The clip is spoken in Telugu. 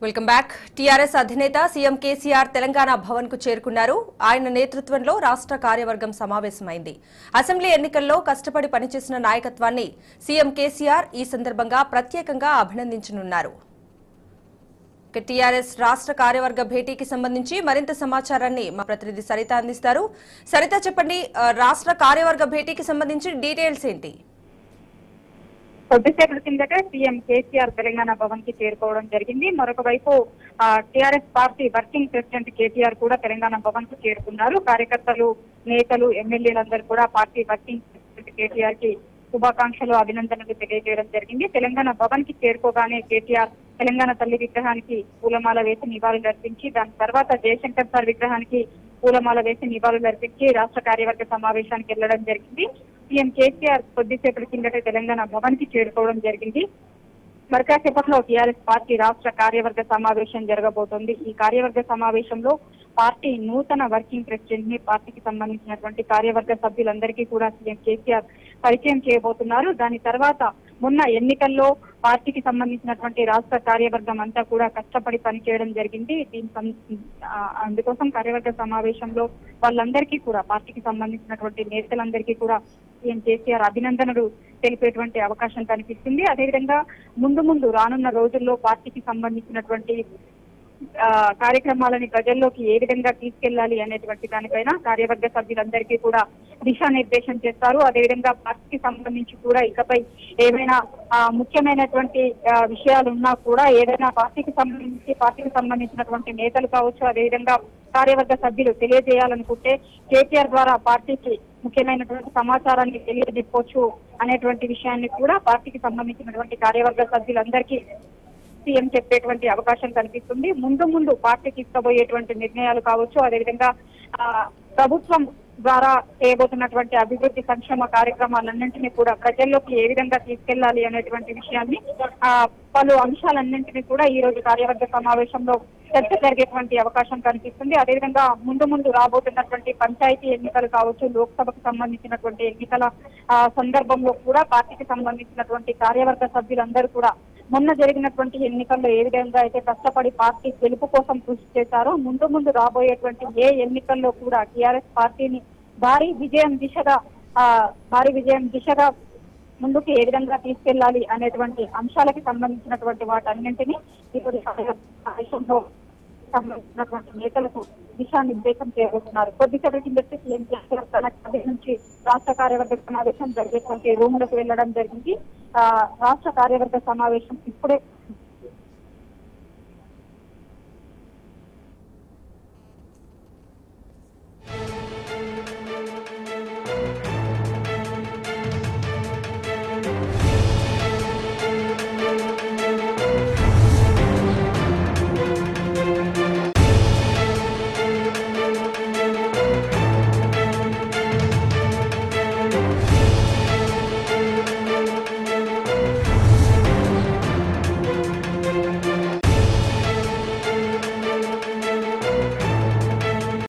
Welcome back. టీఆర్ఎస్ అధినేత సీఎం కేసీఆర్ తెలంగాణ భవన్ కు చేరుకున్నారు. ఆయన నేతృత్వంలో రాష్ట్ర కార్యవర్గం సమావేశమైంది. అసెంబ్లీ ఎన్నికల్లో కష్టపడి పనిచేసిన నాయకత్వాన్ని సీఎం కేసీఆర్ ఈ సందర్భంగా ప్రత్యేకంగా అభినందించనున్నారు. టీఆర్ఎస్ రాష్ట్ర కార్యవర్గ భేటీకి సంబంధించి మరింత సమాచారాన్ని మా ప్రతినిధి సరిత అందిస్తారు. సరిత, చెప్పండి, రాష్ట్ర కార్యవర్గ భేటీకి సంబంధించి డీటెయిల్స్ ఏంటి? కొద్దిసేపటి కిందట సీఎం కేసీఆర్ తెలంగాణ భవన్ కి చేరుకోవడం జరిగింది. మరొక వైపు TRS party working president KTR కూడా తెలంగాణ భవన్ కు చేరుకున్నారు. కార్యకర్తలు, నేతలు, ఎమ్మెల్యేలందరూ కూడా పార్టీ వర్కింగ్ ప్రెసిడెంట్ కేటీఆర్ కి శుభాకాంక్షలు, అభినందనలు తెలియజేయడం జరిగింది. తెలంగాణ భవన్ కి చేరుకోగానే కేటీఆర్ తెలంగాణ తల్లి విగ్రహానికి పూలమాల వేసి నివాళులు అర్పించి, దాని తర్వాత జయశంకర్ సార్ విగ్రహానికి పూలమాల వేసి నివాళులు అర్పించి రాష్ట్ర కార్యవర్గ సమావేశానికి వెళ్లడం జరిగింది. సీఎం కేసీఆర్ కొద్దిసేపటి కిందట తెలంగాణ భవన్ కి చేరుకోవడం జరిగింది. మరికాసేపట్లో టీఆర్ఎస్ పార్టీ రాష్ట్ర కార్యవర్గ సమావేశం జరగబోతోంది. ఈ కార్యవర్గ సమావేశంలో పార్టీ నూతన వర్కింగ్ ప్రెసిడెంట్ ని, పార్టీకి సంబంధించినటువంటి కార్యవర్గ సభ్యులందరికీ కూడా సీఎం కేసీఆర్ పరిచయం చేయబోతున్నారు. దాని తర్వాత మొన్న ఎన్నికల్లో పార్టీకి సంబంధించినటువంటి రాష్ట్ర కార్యవర్గం అంతా కూడా కష్టపడి పనిచేయడం జరిగింది. అందుకోసం కార్యవర్గ సమావేశంలో వాళ్ళందరికీ కూడా, పార్టీకి సంబంధించినటువంటి నేతలందరికీ కూడా సీఎం కేసీఆర్ అభినందనలు తెలిపేటువంటి అవకాశం కనిపిస్తుంది. అదేవిధంగా ముందు రానున్న రోజుల్లో పార్టీకి సంబంధించినటువంటి కార్యక్రమాలని ప్రజల్లోకి ఏ విధంగా తీసుకెళ్లాలి అనేటువంటి దానిపైన కార్యవర్గ సభ్యులందరికీ కూడా దిశానిర్దేశం చేస్తారు. అదేవిధంగా పార్టీకి సంబంధించి కూడా ఇకపై ఏమైనా ముఖ్యమైనటువంటి విషయాలు ఉన్నా కూడా, ఏదైనా పార్టీకి సంబంధించినటువంటి నేతలు కావచ్చు, అదేవిధంగా కార్యవర్గ సభ్యులు తెలియజేయాలనుకుంటే కేటీఆర్ ద్వారా పార్టీకి ముఖ్యమైనటువంటి సమాచారాన్ని తెలియజెప్పొచ్చు అనేటువంటి విషయాన్ని కూడా పార్టీకి సంబంధించినటువంటి కార్యవర్గ సభ్యులందరికీ సీఎం చెప్పేటువంటి అవకాశం కనిపిస్తుంది. ముందు పార్టీ తీసుకోబోయేటువంటి నిర్ణయాలు కావచ్చు, అదేవిధంగా ప్రభుత్వం ద్వారా చేయబోతున్నటువంటి అభివృద్ధి సంక్షేమ కార్యక్రమాలన్నింటినీ కూడా ప్రజల్లోకి ఏ విధంగా తీసుకెళ్లాలి అనేటువంటి విషయాన్ని, పలు అంశాలన్నింటినీ కూడా ఈ రోజు కార్యవర్గ సమావేశంలో చర్చ జరిగేటువంటి అవకాశం కనిపిస్తుంది. అదేవిధంగా ముందు రాబోతున్నటువంటి పంచాయతీ ఎన్నికలు కావచ్చు, లోక్సభకు సంబంధించినటువంటి ఎన్నికల సందర్భంలో కూడా పార్టీకి సంబంధించినటువంటి కార్యవర్గ సభ్యులందరూ కూడా మొన్న జరిగినటువంటి ఎన్నికల్లో ఏ విధంగా అయితే కష్టపడి పార్టీ గెలుపు కోసం కృషి చేశారో, ముందు రాబోయేటువంటి ఏ ఎన్నికల్లో కూడా టీఆర్ఎస్ పార్టీని భారీ విజయం దిశగా ముందుకు ఏ విధంగా తీసుకెళ్లాలి అనేటువంటి అంశాలకి సంబంధించినటువంటి వాటన్నింటినీ ఇప్పుడు సంబంధించినటువంటి నేతలకు దిశానిర్దేశం చేయబోతున్నారు. కొద్దిసేపటి కింద సీఎం కేసీఆర్ తన నుంచి రాష్ట్ర కార్యవర్గ సమావేశం జరిగేటువంటి రూమ్ లకు వెళ్లడం జరిగింది. రాష్ట్ర కార్యవర్గ సమావేశం ఇప్పుడే